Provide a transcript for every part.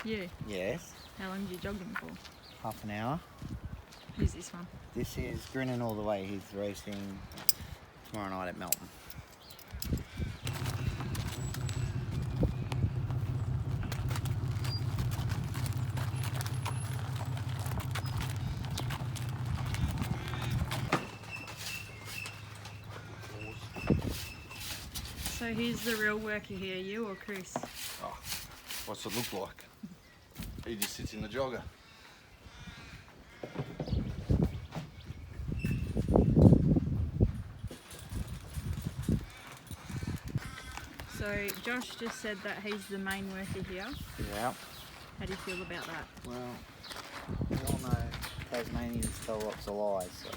You? Yes. How long are you jogging for? Half an hour. Who's this one? This is Grinning All the Way. He's racing tomorrow night at Melton. So who's the real worker here, you or Chris? Oh, what's it look like? He just sits in the jogger. So Josh just said that he's the main worker here. Yeah. How do you feel about that? Well, we all know Tasmanians tell lots of lies, so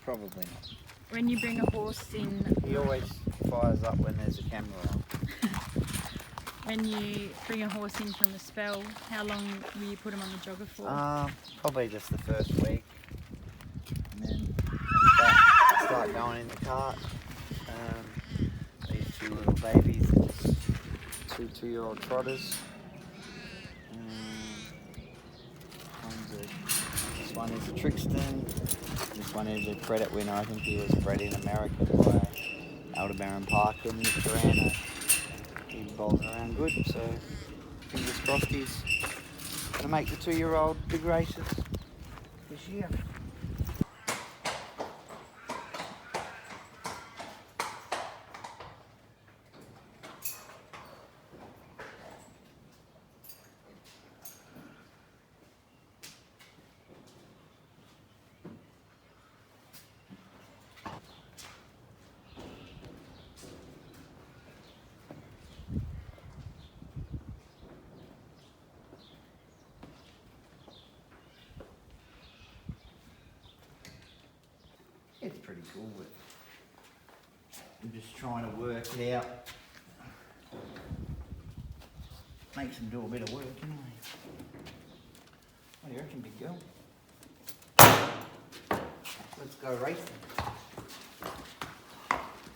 probably not. When you bring a horse in, He always fires up when there's a camera on. when you bring a horse in from a spell, how long will you put him on the jogger for? Probably just the first week, and then start going in the cart. These two little babies are just two 2-year-old trotters. This one is a Trixton. This one is a credit winner. I think he was bred in America by Aldebaran Park and Nick Durano. He bowls around good, so fingers crossed he's going to make the 2-year-old big races this year. It's pretty cool, but I'm just trying to work it out. Makes them do a bit of work, anyway. What do you reckon, big girl? Let's go racing.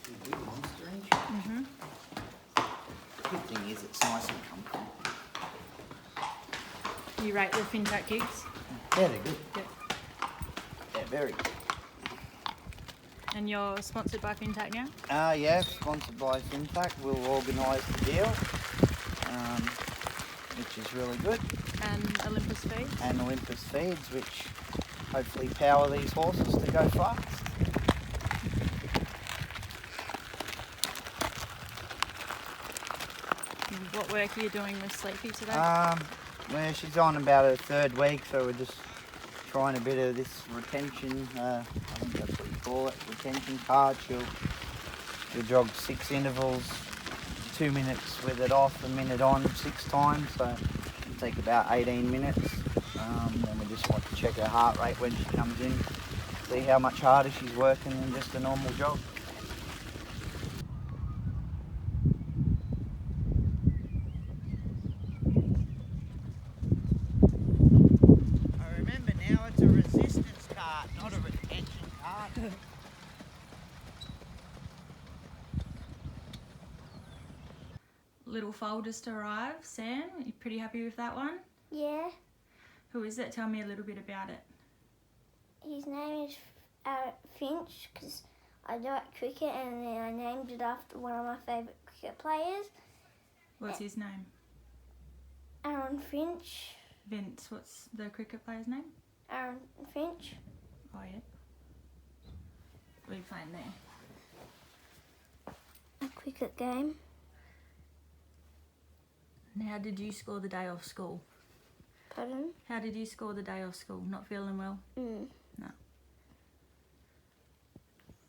See a big monster, ain't you? Mm-hmm. Good thing is it's nice and comfortable. You rate the FinTech gigs? Yeah, they're good. Yep. They're very good. And you're sponsored by FinTech now? Yeah, sponsored by FinTech. We'll organise the deal, which is really good. And Olympus Feeds? And Olympus Feeds, which hopefully power these horses to go fast. And what work are you doing with Sleepy today? Well, she's on about her 3rd week, so we're just trying a bit of this retention, I think that's what you call it, retention card. She'll jog 6 intervals, 2 minutes with it off, a minute on 6 times, so it'll take about 18 minutes. Then we just want to check her heart rate when she comes in, see how much harder she's working than just a normal jog. I remember now it's a resistance cart, not a retention cart. Little foal just arrived. Sam, you pretty happy with that one? Yeah, Who is it? Tell me a little bit about it. his name is Finch because I like cricket and then I named it after one of my favourite cricket players, What's his name? Aaron Finch. Vince. What's the cricket player's name? Aaron Finch. Oh, yeah. What are you playing there? A cricket game. And how did you score the day off school? Pardon? How did you score the day off school? Not feeling well? Mm. No.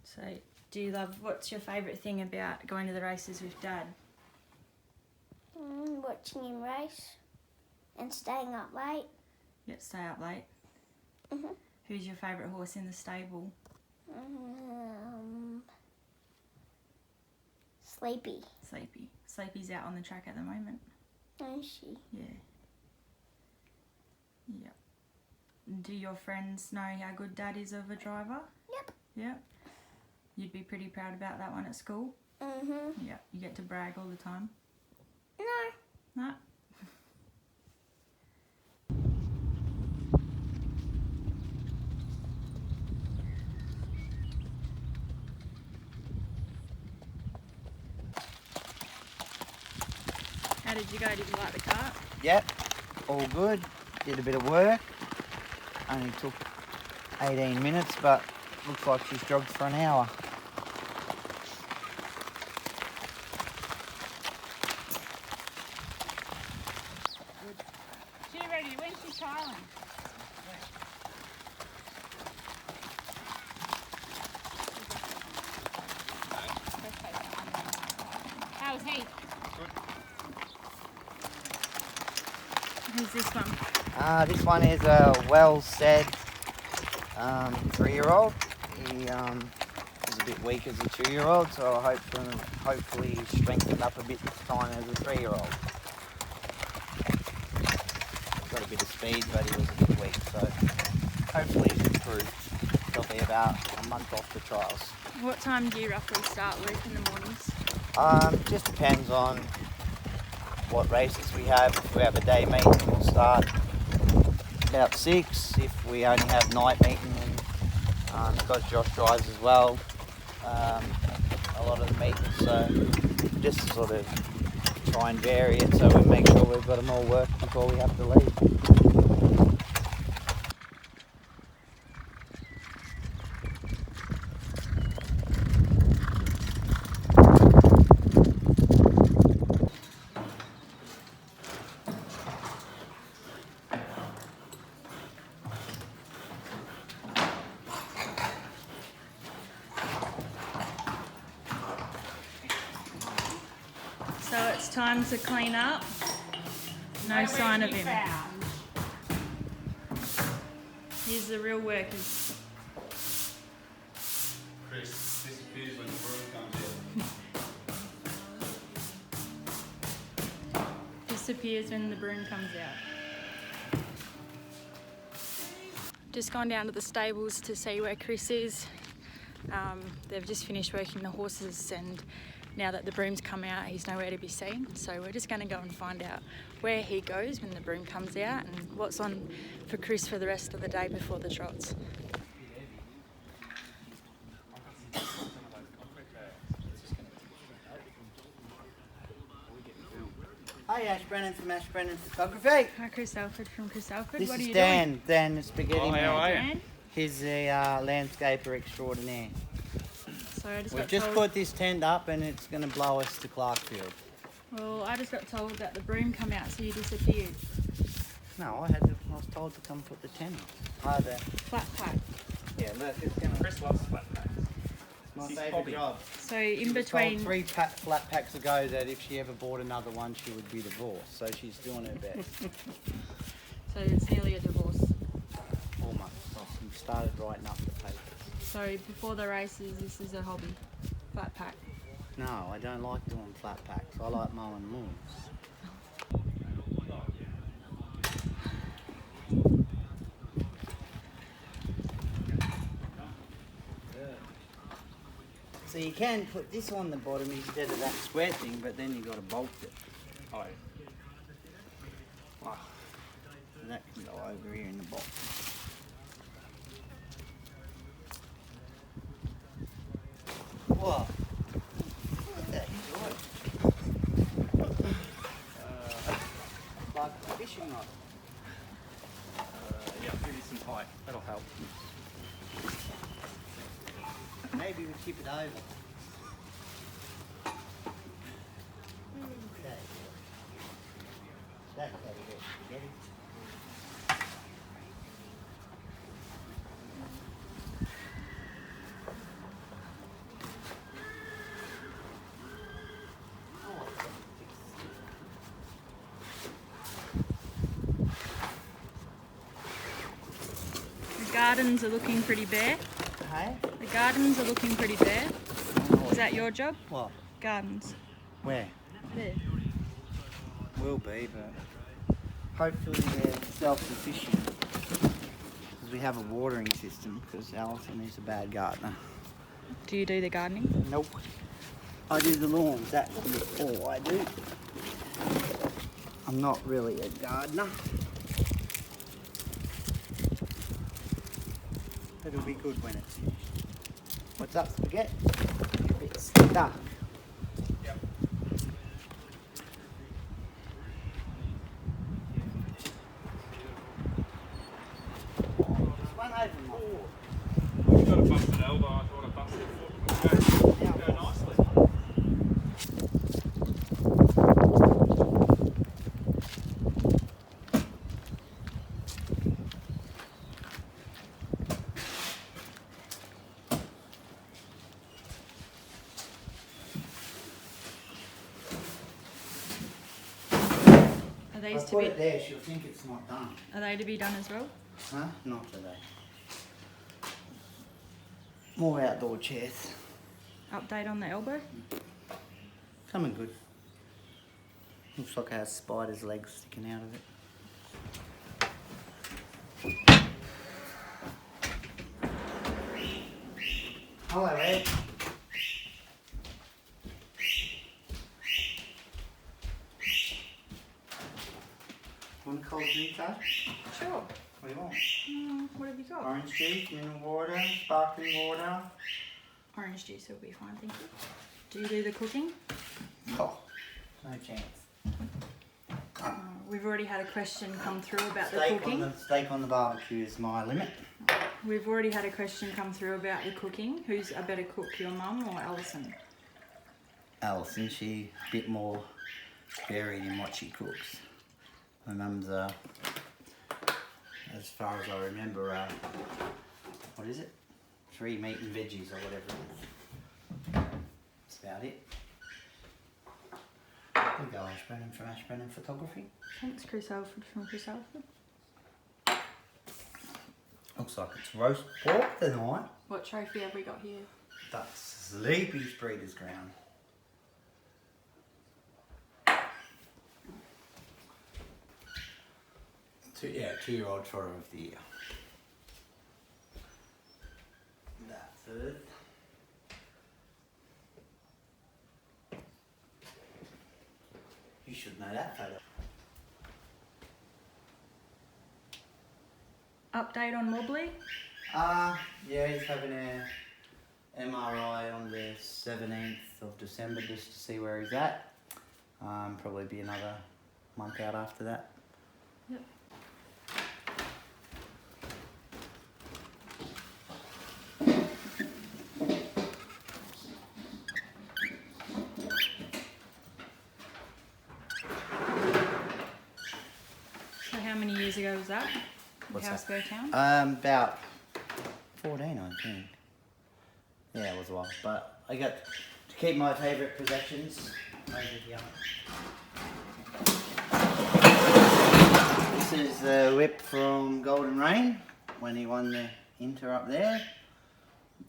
So, do you love, what's your favourite thing about going to the races with Dad? Watching him race and staying up late. You stay up late. Mhm. Who's your favourite horse in the stable? Sleepy. Sleepy. Sleepy's out on the track at the moment. Is she? Yeah. Yep. Do your friends know how good Dad is of a driver? Yep. Yep. You'd be pretty proud about that one at school? Mhm. Yep. You get to brag all the time? No. No? did you go? Did you like the cart? Yep, all good. Did a bit of work. Only took 18 minutes, but looks like she's jogged for an hour. She ready? When's she trialing? How's he? Good. Who's this one? This one is a well-said 3-year-old. He is a bit weak as a 2-year-old, so I hopefully he's strengthened up a bit this time as a 3-year-old. Got a bit of speed, but he was a bit weak, so hopefully he's improved. He'll be about a month off the trials. What time do you roughly start work in the mornings? Just depends on what races we have. If we have a day meeting, we'll start about 6. If we only have night meeting, and because Josh drives as well, a lot of the meetings, so just sort of try and vary it so we make sure we've got them all work before we have to leave. So it's time to clean up. No sign of him. Here's the real workers. Chris disappears when the broom comes out. Disappears when the broom comes out. Just gone down to the stables to see where Chris is. They've just finished working the horses, and now that the broom's come out, he's nowhere to be seen. So we're just going to go and find out where he goes when the broom comes out and what's on for Chris for the rest of the day before the trots. Hi, Ash Brennan from Ash Brennan Photography. Hi, Chris Alford from Chris Alford. This what is are you Dan. doing? Dan, the spaghetti Oh, man. how are you? Dan? He's the landscaper extraordinaire. So I just We've got just told. put this tent up and it's going to blow us to Clarkfield. Well, I just got told that the broom come out, so you disappeared. No, I was told to come put the tent up. Hi there. Flat pack. Yeah, look, it's going to... Chris loves flat packs. My his favourite hobby. job. So in She was between. told 3 flat packs ago that if she ever bought another one, she would be divorced. So she's doing her best. So it's nearly a divorce. Almost. She started writing up the papers. So before the races, this is a hobby. Flat pack. No, I don't like doing flat packs. I like mowing lawns. So you can put this on the bottom instead of that square thing, but then you've got to bolt it. Oh, Wow. And that can go over here in the box. What? That is right. Like a fishing rod. yeah, I'll give you some height. That'll help. Maybe we tip it over. Okay. That's how we get spaghetti. The gardens are looking pretty bare. Hey? The gardens are looking pretty bare. Is that your job? What? Gardens. Where? There. Will be, but hopefully they're self-sufficient. Because we have a watering system, because Alison is a bad gardener. Do you do the gardening? Nope. I do the lawns, that's all I do. I'm not really a gardener. It'll be good when it's finished. What's up, spaghetti? A bit stuck. Yep. over my You've got a busted elbow, I thought a busted foot would go nicely. Are If I these to put be? it there, she'll think it's not done. Are they to be done as well? Huh? Not today. More outdoor chairs. Update on the elbow. Coming good. Looks like it has spider's legs sticking out of it. Hello, Ed. Want a cold drink, Dad? Sure. What do you want? What have you got? Orange juice, mineral water, sparkling water. Orange juice will be fine, thank you. Do you do the cooking? Oh, no chance. We've already had a question come through about the Steak cooking. steak on the barbecue is my limit. We've already had a question come through about the cooking. Who's a better cook, your mum or Alison? Alison, she's a bit more varied in what she cooks. My mum's, as far as I remember, what is it? 3 meat and veggies or whatever it is. That's about it. We go Ashbrennan from Ashbrennan Photography. Thanks, Chris Alford from Chris Alford. Looks like it's roast pork tonight. What trophy have we got here? That's Sleepy's Breeders' Ground. Two-year-old trotter of the year. That's it. You should know that photo. Update on Mobley? Yeah, he's having a MRI on the 17th of December just to see where he's at. Probably be another month out after that. Yep. So how many years ago was that? What's Housebow Town? About 14, I think. Yeah, it was a while. But I got to keep my favourite possessions over here. This is the whip from Golden Rain when he won the Inter up there.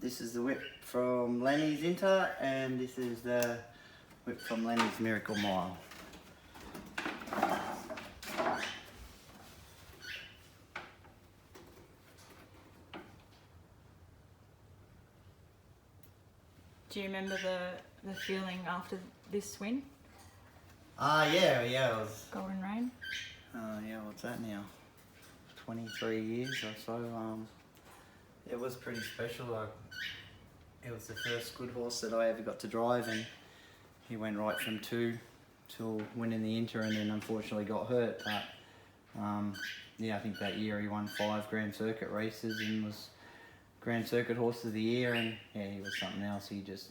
This is the whip from Lenny's Inter, and this is the whip from Lenny's Miracle Mile. Do you remember the feeling after this win? Yeah, it was. Golden Rain? Yeah, what's that now? 23 years or so. It was pretty special. It was the first good horse that I ever got to drive, and he went right from 2 till winning the Inter, and then unfortunately got hurt. But yeah, I think that year he won 5 Grand Circuit races and was Grand Circuit Horse of the Year, and yeah, he was something else. He just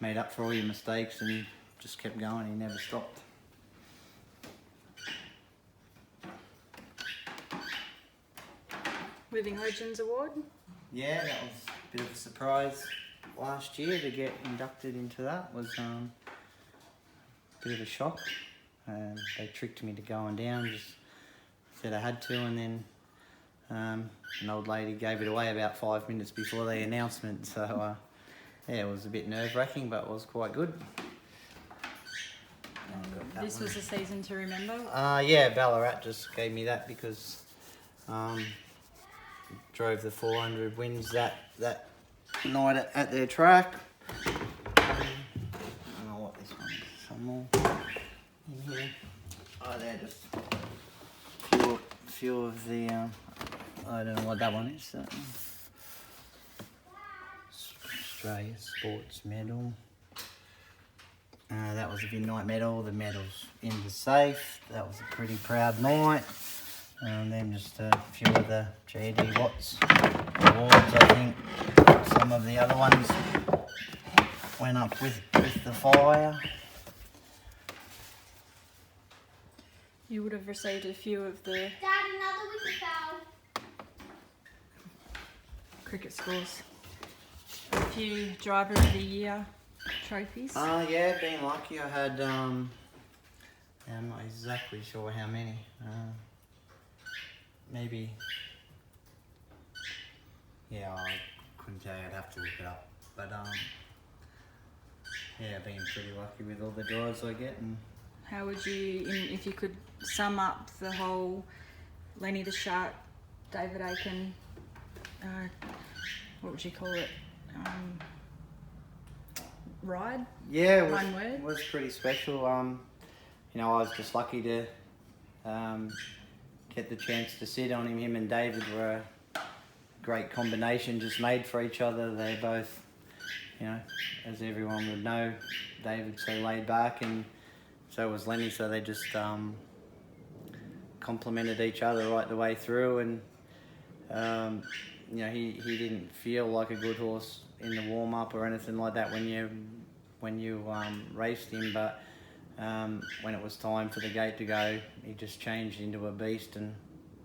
made up for all your mistakes and just kept going. He never stopped. Living Legends Award? Yeah, that was a bit of a surprise last year to get inducted into that. Was a bit of a shock. They tricked me to going down, just said I had to, and then an old lady gave it away about 5 minutes before the announcement. So yeah, it was a bit nerve-wracking, but it was quite good. This was a season to remember? Yeah, Ballarat just gave me that because drove the 400 wins that night at their track. I don't know what this one is. Some more in here. Oh, they're just few of the. I don't know what that one is. Australia Sports Medal. That was a good night medal. The medal's in the safe. That was a pretty proud night. Then just a few of the GD Watts awards. I think some of the other ones went up with the fire. You would have received a few of the Dad, another wicket fell. cricket scores. A few Driver of the Year trophies. Yeah, been lucky. I had, yeah, I'm not exactly sure how many. Maybe, yeah, I couldn't tell you, I'd have to look it up. But, yeah, been pretty lucky with all the drives I get. And How would you, if you could sum up the whole Lenny the Shark, David Aiken, what would you call it? Ride? yeah, it One word? was pretty special. You know, I was just lucky to get the chance to sit on him. Him and David were a great combination, just made for each other. They both, you know, as everyone would know, David's so laid back and so was Lenny, so they just complemented each other right the way through. And you know, he didn't feel like a good horse in the warm up or anything like that when you raced him, but when it was time for the gate to go, he just changed into a beast and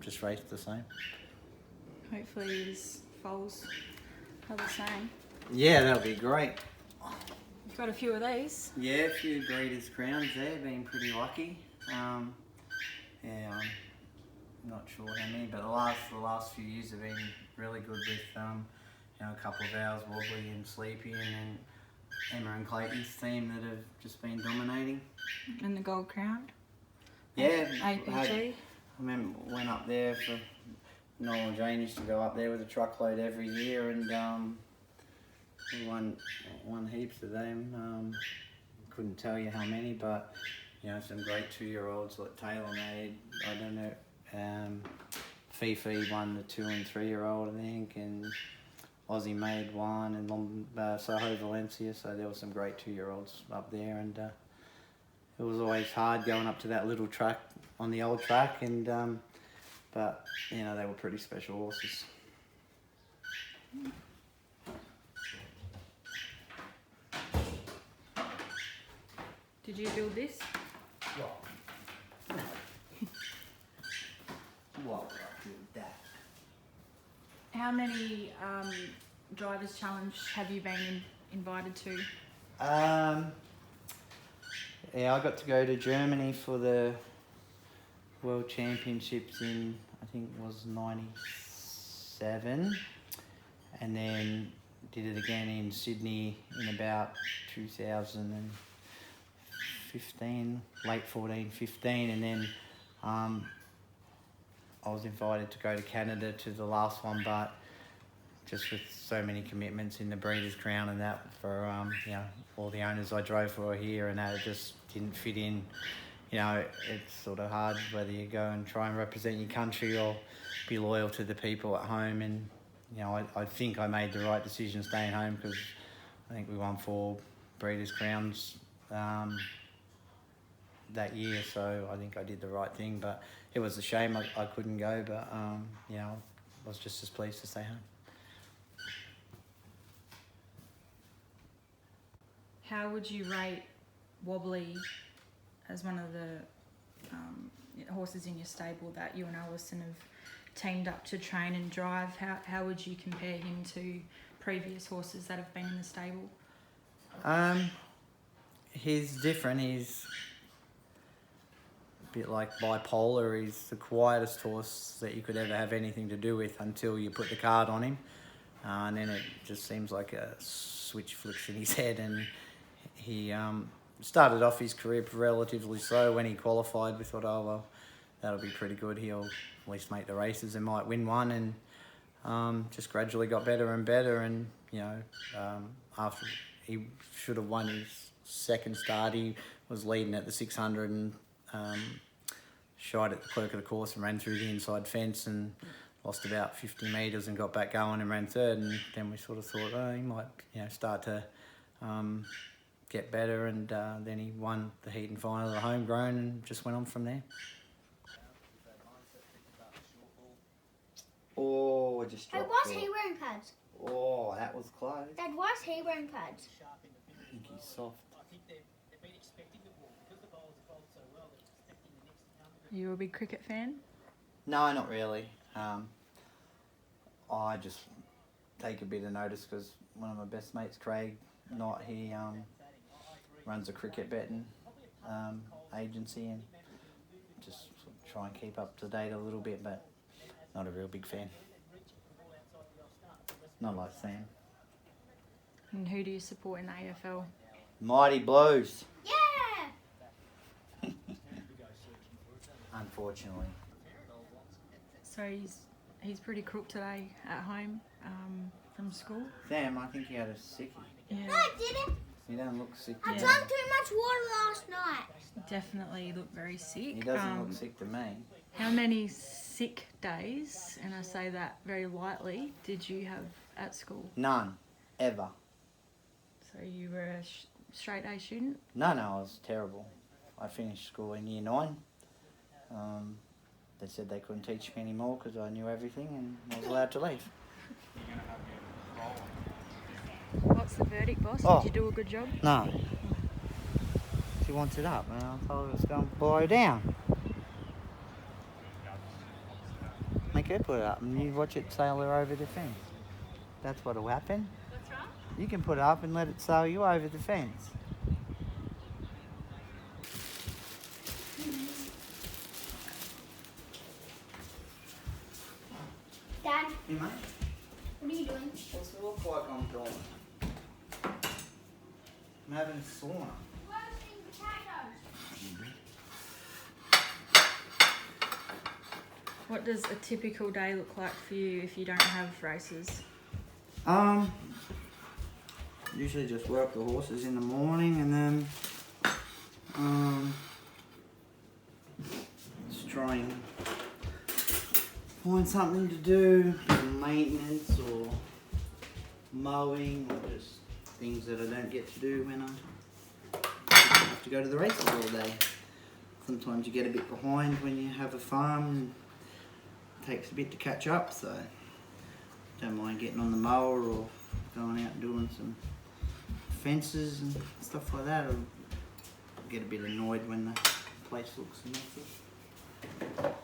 just raced the same. Hopefully his foals are the same. Yeah, that'll be great. You've got a few of these. Yeah, a few Breeders' Crowns there, been pretty lucky. Yeah, I'm not sure how many, but the last few years have been really good with you know, a couple of hours, Wobbly and Sleepy, and then Emma and Clayton's team that have just been dominating. And the Gold Crown. Yeah, APG. I remember went up there for Noel and Jane used to go up there with a truckload every year, and we won heaps of them. Couldn't tell you how many, but you know, some great 2-year-olds like Taylor made. I don't know. Fifi won the 2 and 3-year-old, I think, and Aussie made one, and Soho Valencia. So there were some great 2-year-olds up there, and it was always hard going up to that little track on the old track, and but you know, they were pretty special horses. Did you build this? What did that? How many Drivers' Challenge have you been invited to? Yeah, I got to go to Germany for the World Championships in, I think it was 97, and then did it again in Sydney in about 2015, late 14, 15, and then I was invited to go to Canada to the last one, but just with so many commitments in the Breeders' Crown and that for you know, all the owners I drove for here and that, it just didn't fit in. You know, it's sort of hard whether you go and try and represent your country or be loyal to the people at home. And you know, I think I made the right decision staying home, because I think we won 4 Breeders' Crowns that year, so I think I did the right thing. But it was a shame I couldn't go, but you know, I was just as pleased to stay home. How would you rate Wobbly as one of the horses in your stable that you and Alison have teamed up to train and drive? How would you compare him to previous horses that have been in the stable? He's different. He's a bit like bipolar. He's the quietest horse that you could ever have anything to do with until you put the card on him, and then it just seems like a switch flicks in his head. And he started off his career relatively slow. When he qualified, we thought, oh well, that'll be pretty good. He'll at least make the races and might win one. And just gradually got better and better. And you know, after he should have won his second start, he was leading at the 600 and shied at the clerk of the course and ran through the inside fence and lost about 50 metres and got back going and ran third. And then we sort of thought, oh, he might, you know, start to get better. And then he won the heat and final of the homegrown and just went on from there. Oh, I just Hey, dropped why is short. he wearing pads? Oh, that was close. Dad, why is he wearing pads? I think he's soft. Are you a big cricket fan? No, not really. I just take a bit of notice because one of my best mates, Craig Knight, he runs a cricket betting agency, and just sort of try and keep up to date a little bit, but not a real big fan. Not like Sam. And who do you support in the AFL? Mighty Blues, Yeah! unfortunately. So he's pretty crook today at home from school. Sam, I think he had a sickie. Yeah, No, I didn't. He don't look sick. I Yeah. drank too much water last night. definitely look very sick. He doesn't look sick to me. How many sick days, and I say that very lightly, did you have at school? None, ever. So you were a straight A student? No, I was terrible. I finished school in year 9. They said they couldn't teach me anymore because I knew everything and I was allowed to leave. What's the verdict, boss? Oh. Did you do a good job? No. She wants it up and I told her it was going to blow down. Make her put it up and you watch it sail her over the fence. That's what'll happen. What's wrong? You can put it up and let it sail you over the fence. Dad, Hey mate, what are you doing? what's it look like I'm doing? I'm having a sauna. Roasting potatoes. What does a typical day look like for you if you don't have races? Usually just work the horses in the morning and then just try and find something to do, maintenance or mowing or just things that I don't get to do when I have to go to the races all day. Sometimes you get a bit behind when you have a farm and it takes a bit to catch up, so don't mind getting on the mower or going out and doing some fences and stuff like that. I'll get a bit annoyed when the place looks messy.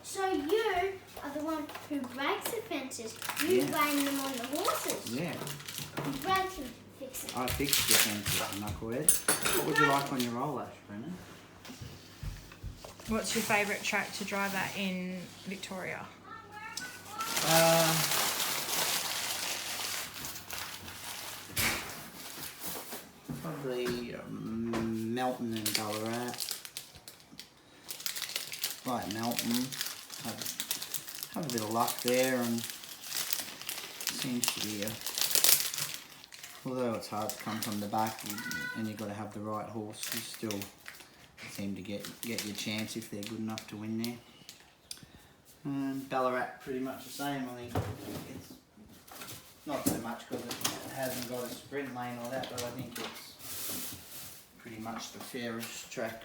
So you are the one who breaks the fences. You Yeah. blame them on the horses. Yeah, You break them, fix it. I fixed the fences, knucklehead. What would you like on your roll ash, Brennan? What's your favourite track to drive at in Victoria? Probably Melton and Ballarat. Right, Melton. Have a bit of luck there, and seems to be although it's hard to come from the back and you've got to have the right horse, you still seem to get your chance if they're good enough to win there. Ballarat pretty much the same. I think it's not so much because it hasn't got a sprint lane or that, but I think it's pretty much the fairest track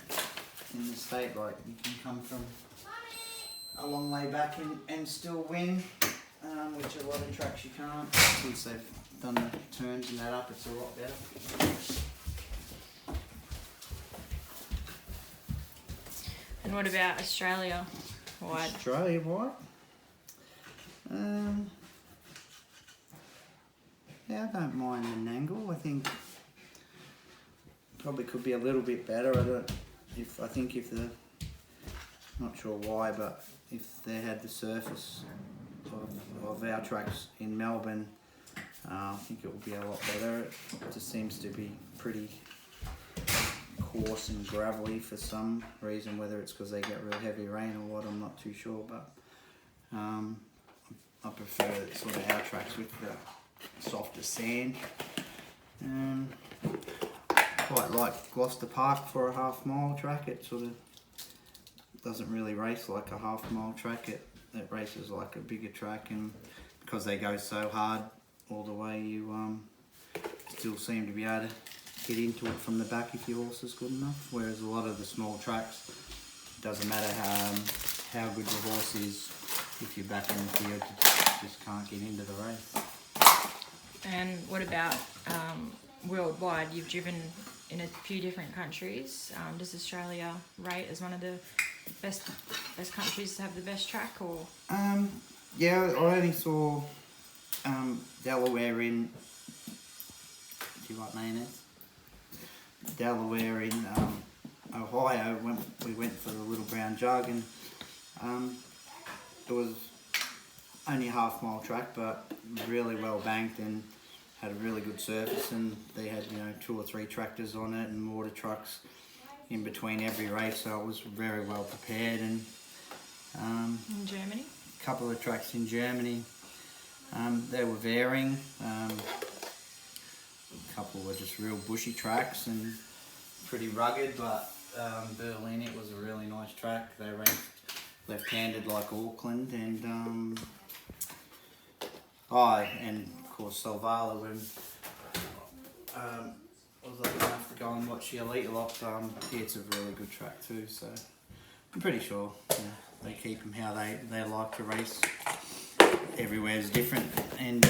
in the state. Like, you can come from a long way back and still win, which a lot of tracks you can't. Since they've done the turns and that up, it's a lot better. And what about Australia wide? Australia wide? Yeah, I don't mind the Nangle. I think probably could be a little bit better. I think if the, not sure why, but if they had the surface of our tracks in Melbourne, I think it would be a lot better. It just seems to be pretty coarse and gravelly for some reason, whether it's because they get real heavy rain or what, I'm not too sure, but I prefer sort of our tracks with the softer sand. Quite like Gloucester Park for a half-mile track. It sort of doesn't really race like a half-mile track. It races like a bigger track, and because they go so hard all the way, you still seem to be able to get into it from the back if your horse is good enough. Whereas a lot of the small tracks, it doesn't matter how good your horse is, if you're back in the field, just can't get into the race. And what about worldwide? You've driven in a few different countries. Does Australia rate as one of the best countries to have the best track, or? Yeah, I only saw Delaware in. Do you like mayonnaise? Delaware in Ohio. We went for the Little Brown Jug, and it was only a half-mile track, but really well banked and had a really good surface. And they had 2 or 3 tractors on it and mortar trucks in between every race, so I was very well prepared. And In Germany? a couple of tracks in Germany, they were varying. A couple were just real bushy tracks and pretty rugged, but Berlin, it was a really nice track. They ranked left-handed like Auckland, and and of course Solvala, when I was lucky enough to go and watch the Elite a lot. It's a really good track too, so I'm pretty sure they keep them how they like to race. Everywhere's different, and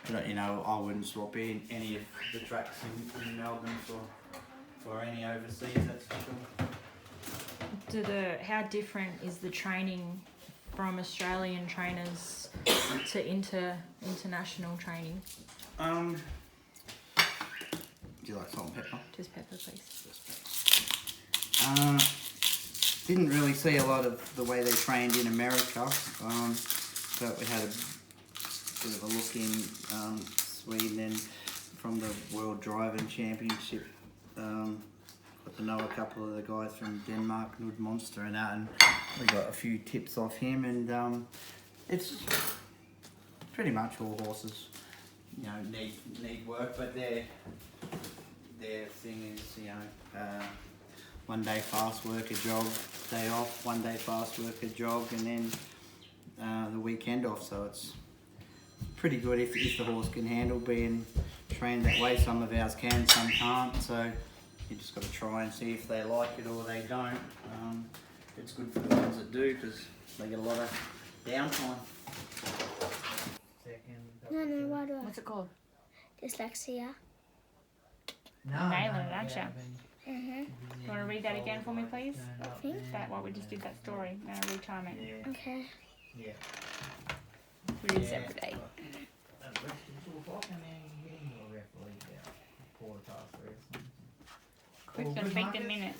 but, I wouldn't swap in any of the tracks in Melbourne for any overseas, that's for sure. How different is the training from Australian trainers to international training? Do you like salt and pepper? Just pepper, please. Didn't really see a lot of the way they trained in America, but we had a bit of a look in Sweden, and from the World Driving Championship, got to know a couple of the guys from Denmark, Nud Monster and that, and we got a few tips off him, and it's pretty much all horses, need work, but their thing is, 1 day fast work, a jog, day off, 1 day fast work, a jog, and then the weekend off. So it's pretty good if the horse can handle being trained that way. Some of ours can, some can't. So you just got to try and see if they like it or they don't. It's good for the ones that do, because they get a lot of downtime. No, why do I? What's it called? Dyslexia. Nailing it, aren't you? Mm-hmm. You want to read that again for me, please? I think. What we just did, that story. Now retime it. Okay. Yeah. Read it every day. Quick, gotta make the minute.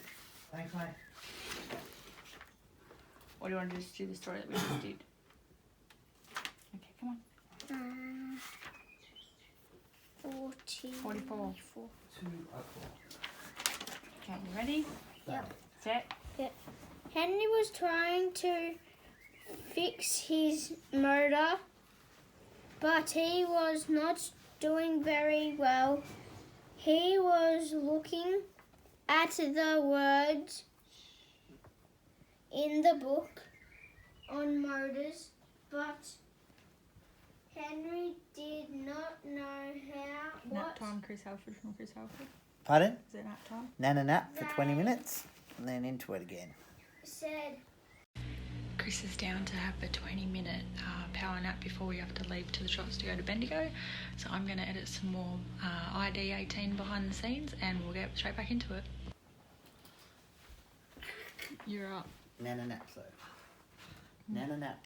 Thanks, mate. Or do you want to just do the story that we just did? Okay, come on. 44. 44. Okay, you ready? Yep. Set. Henry was trying to fix his motor, but he was not doing very well. He was looking at the words in the book on motors, but Henry did not know Nap time, Chris Alford from Chris Alford. Pardon? Is it nap time? Nap for 20 minutes and then into it again. said. Chris is down to have a 20-minute power nap before we have to leave to the shops to go to Bendigo. So I'm going to edit some more ID 18 behind the scenes and we'll get straight back into it. You're up. Nap, so. Nap.